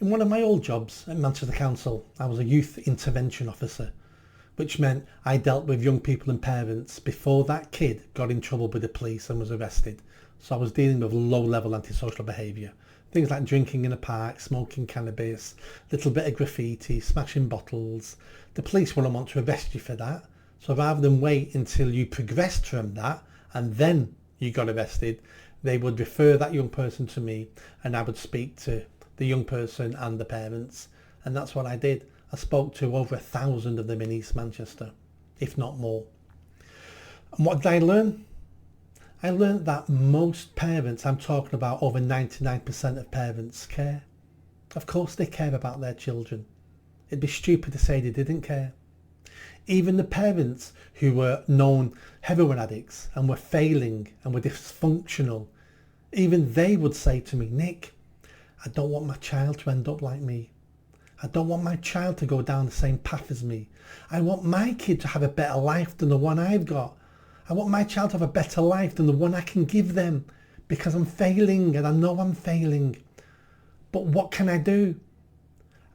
In one of my old jobs at Manchester Council, I was a youth intervention officer, which meant I dealt with young people and parents before that kid got in trouble with the police and was arrested. So I was dealing with low-level antisocial behaviour. Things like drinking in a park, smoking cannabis, little bit of graffiti, smashing bottles. The police wouldn't want to arrest you for that. So rather than wait until you progressed from that and then you got arrested, they would refer that young person to me and I would speak to the young person and the parents. And that's what I did. I spoke to over 1,000 of them in East Manchester, if not more. And what did I learn? I learned that most parents, I'm talking about over 99% of parents, care. Of course they care about their children. It'd be stupid to say they didn't care. Even the parents who were known heroin addicts and were failing and were dysfunctional, even they would say to me, Nick, I don't want my child to end up like me. I don't want my child to go down the same path as me. I want my kid to have a better life than the one I've got. I want my child to have a better life than the one I can give them because I'm failing and I know I'm failing. But what can I do?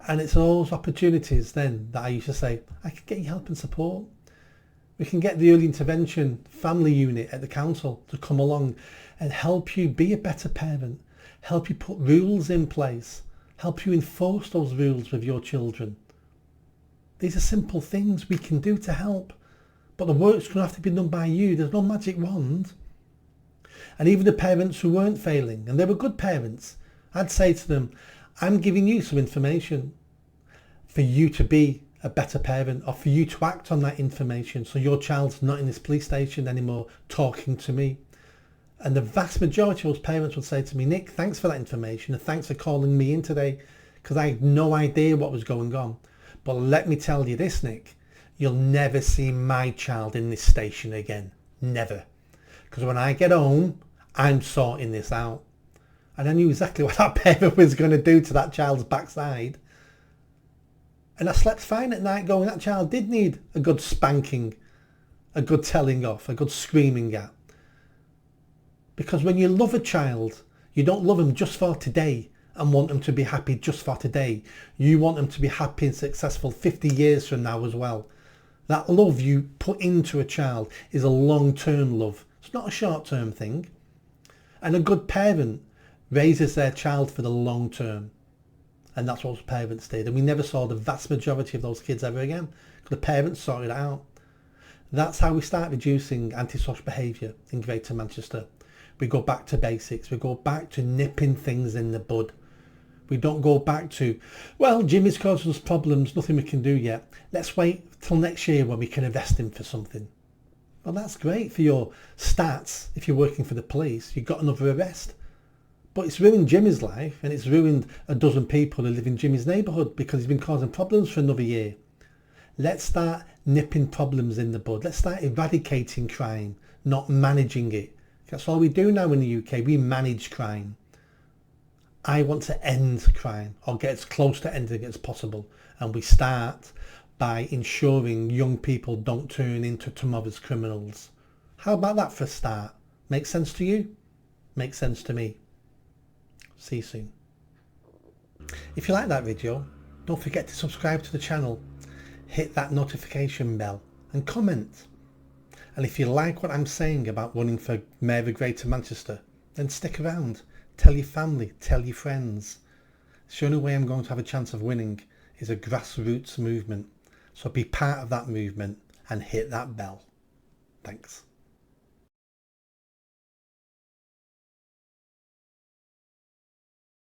And it's those opportunities then that I used to say, I can get you help and support. We can get the early intervention family unit at the council to come along and help you be a better parent, help you put rules in place, help you enforce those rules with your children. These are simple things we can do to help. But the work's going to have to be done by you. There's no magic wand. And even the parents who weren't failing, and they were good parents, I'd say to them, I'm giving you some information for you to be a better parent or for you to act on that information so your child's not in this police station anymore talking to me. And the vast majority of those parents would say to me, Nick, thanks for that information and thanks for calling me in today because I had no idea what was going on. But let me tell you this, Nick. You'll never see my child in this station again. Never. Because when I get home, I'm sorting this out. And I knew exactly what that parent was going to do to that child's backside. And I slept fine at night going, that child did need a good spanking, a good telling off, a good screaming at. Because when you love a child, you don't love them just for today and want them to be happy just for today. You want them to be happy and successful 50 years from now as well. That love you put into a child is a long-term love. It's not a short-term thing. And a good parent raises their child for the long term. And that's what parents did. And we never saw the vast majority of those kids ever again. The parents sorted it out. That's how we start reducing antisocial behaviour in Greater Manchester. We go back to basics. We go back to nipping things in the bud. We don't go back to, well, Jimmy's causing us problems, nothing we can do yet. Let's wait till next year when we can arrest him for something. Well, that's great for your stats. If you're working for the police, you've got another arrest. But it's ruined Jimmy's life and it's ruined a dozen people who live in Jimmy's neighbourhood because he's been causing problems for another year. Let's start nipping problems in the bud. Let's start eradicating crime, not managing it. That's all we do now in the UK. We manage crime. I want to end crime or get as close to ending it as possible. And we start by ensuring young people don't turn into tomorrow's criminals. How about that for a start? Make sense to you? Makes sense to me. See you soon. If you like that video, don't forget to subscribe to the channel, hit that notification bell and comment. And if you like what I'm saying about running for Mayor of Greater Manchester, then stick around. Tell your family, tell your friends. The only way I'm going to have a chance of winning is a grassroots movement. So be part of that movement and hit that bell. Thanks.